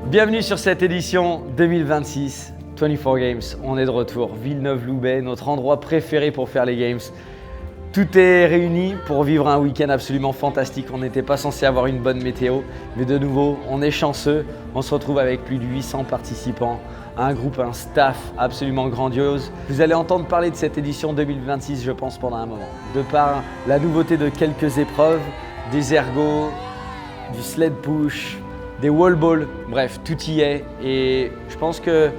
Bienvenue sur cette édition 2026 24 Games. On est de retour, Villeneuve-Loubet, notre endroit préféré pour faire les Games. Tout est réuni pour vivre un week-end absolument fantastique. On n'était pas censé avoir une bonne météo, mais de nouveau, on est chanceux. On se retrouve avec plus de 800 participants, un groupe, un staff absolument grandiose. Vous allez entendre parler de cette édition 2026, je pense, pendant un moment. De par la nouveauté de quelques épreuves, des ergots, du sled push, des wall balls, bref, tout y est. Et je pense que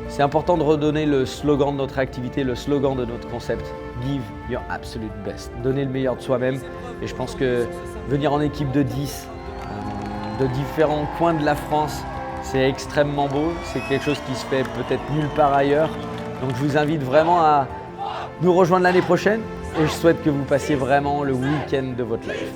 c'est important de redonner le slogan de notre activité, le slogan de notre concept. Give your absolute best. Donner le meilleur de soi-même. Et je pense que venir en équipe de 10, de différents coins de la France, c'est extrêmement beau. C'est quelque chose qui se fait peut-être nulle part ailleurs. Donc je vous invite vraiment à nous rejoindre l'année prochaine. Et je souhaite que vous passiez vraiment le week-end de votre life.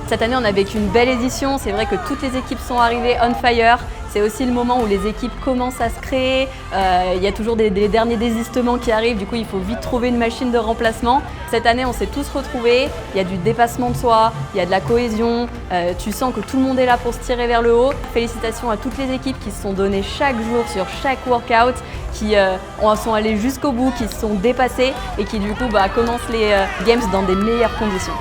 Cette année, on a vécu une belle édition. C'est vrai que toutes les équipes sont arrivées on fire. C'est aussi le moment où les équipes commencent à se créer. Il y a toujours des derniers désistements qui arrivent. Du coup, il faut vite trouver une machine de remplacement. Cette année, on s'est tous retrouvés. Il y a du dépassement de soi, il y a de la cohésion. Tu sens que tout le monde est là pour se tirer vers le haut. Félicitations à toutes les équipes qui se sont données chaque jour sur chaque workout, qui sont allées jusqu'au bout, qui se sont dépassées et qui du coup commencent les games dans des meilleures conditions.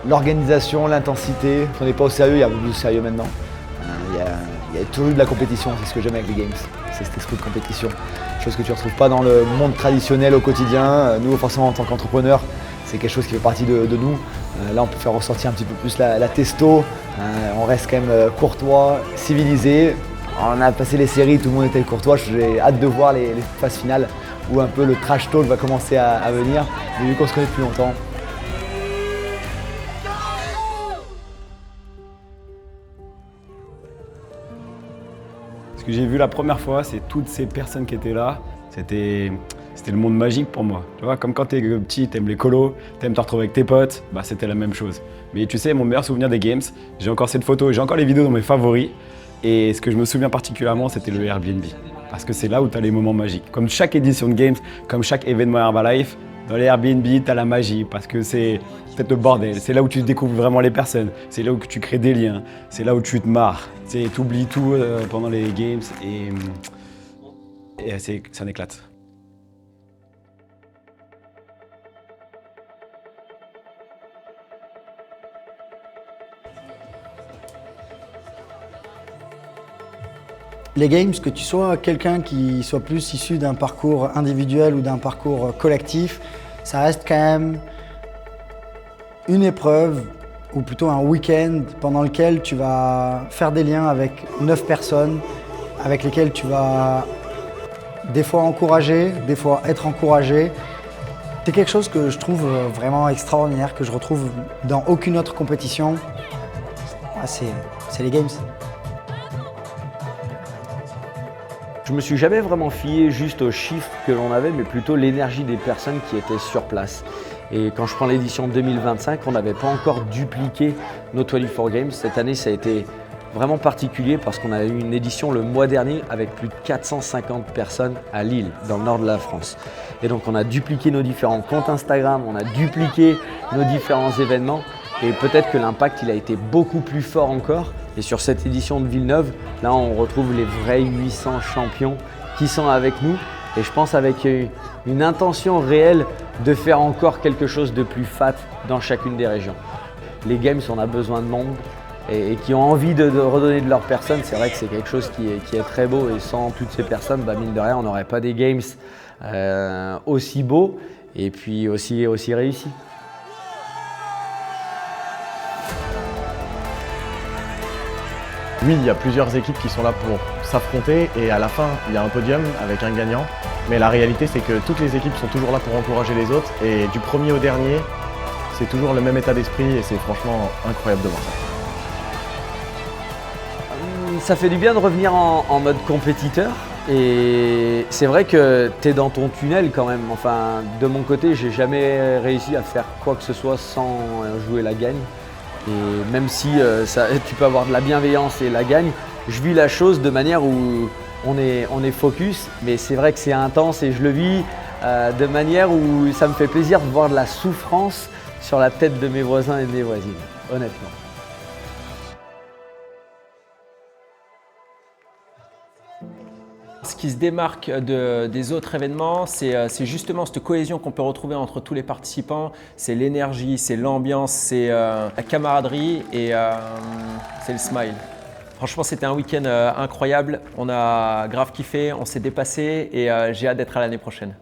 L'organisation, l'intensité, on n'est pas au sérieux, il y a beaucoup de sérieux maintenant. Il y a toujours eu de la compétition, c'est ce que j'aime avec les Games, c'est cet esprit de compétition. Chose que tu ne retrouves pas dans le monde traditionnel au quotidien. Nous, forcément, en tant qu'entrepreneurs, c'est quelque chose qui fait partie de nous. Là, on peut faire ressortir un petit peu plus la testo, on reste quand même courtois, civilisé. On a passé les séries, tout le monde était courtois, j'ai hâte de voir les phases finales où un peu le trash talk va commencer à venir. Mais vu qu'on se connaît depuis longtemps, ce que j'ai vu la première fois, c'est toutes ces personnes qui étaient là. C'était le monde magique pour moi. Tu vois, comme quand t'es petit, t'aimes les colos, t'aimes te retrouver avec tes potes, c'était la même chose. Mais tu sais, mon meilleur souvenir des Games, j'ai encore cette photo, j'ai encore les vidéos dans mes favoris. Et ce que je me souviens particulièrement, c'était le Airbnb. Parce que c'est là où t'as les moments magiques. Comme chaque édition de Games, comme chaque événement Herbalife, dans les Airbnb, t'as la magie parce que c'est peut-être le bordel. C'est là où tu découvres vraiment les personnes. C'est là où tu crées des liens. C'est là où tu te marres. Tu oublies tout pendant les games et ça n'éclate. Les games, que tu sois quelqu'un qui soit plus issu d'un parcours individuel ou d'un parcours collectif, ça reste quand même une épreuve ou plutôt un week-end pendant lequel tu vas faire des liens avec 9 personnes avec lesquelles tu vas des fois encourager, des fois être encouragé. C'est quelque chose que je trouve vraiment extraordinaire, que je retrouve dans aucune autre compétition. C'est les Games. Je me suis jamais vraiment fié juste aux chiffres que l'on avait, mais plutôt l'énergie des personnes qui étaient sur place. Et quand je prends l'édition 2025, on n'avait pas encore dupliqué nos 24 Games. Cette année, ça a été vraiment particulier parce qu'on a eu une édition le mois dernier avec plus de 450 personnes à Lille, dans le nord de la France. Et donc on a dupliqué nos différents comptes Instagram, on a dupliqué nos différents événements. Et peut-être que l'impact il a été beaucoup plus fort encore. Et sur cette édition de Villeneuve, là on retrouve les vrais 800 champions qui sont avec nous. Et je pense avec une intention réelle de faire encore quelque chose de plus fat dans chacune des régions. Les Games, on a besoin de monde et qui ont envie de redonner de leur personne. C'est vrai que c'est quelque chose qui est très beau et sans toutes ces personnes, mine de rien, on n'aurait pas des Games aussi beaux et puis aussi réussis. Oui, il y a plusieurs équipes qui sont là pour s'affronter et à la fin, il y a un podium avec un gagnant. Mais la réalité, c'est que toutes les équipes sont toujours là pour encourager les autres et du premier au dernier, c'est toujours le même état d'esprit et c'est franchement incroyable de voir ça. Ça fait du bien de revenir en mode compétiteur Et c'est vrai que tu es dans ton tunnel quand même. Enfin, de mon côté, j'ai jamais réussi à faire quoi que ce soit sans jouer la gagne. Et même si tu peux avoir de la bienveillance et la gagne, je vis la chose de manière où on est focus, mais c'est vrai que c'est intense et je le vis de manière où ça me fait plaisir de voir de la souffrance sur la tête de mes voisins et de mes voisines, honnêtement. Ce qui se démarque des autres événements, c'est justement cette cohésion qu'on peut retrouver entre tous les participants. C'est l'énergie, c'est l'ambiance, c'est la camaraderie et c'est le smile. Franchement, c'était un week-end incroyable. On a grave kiffé, on s'est dépassé et j'ai hâte d'être à l'année prochaine.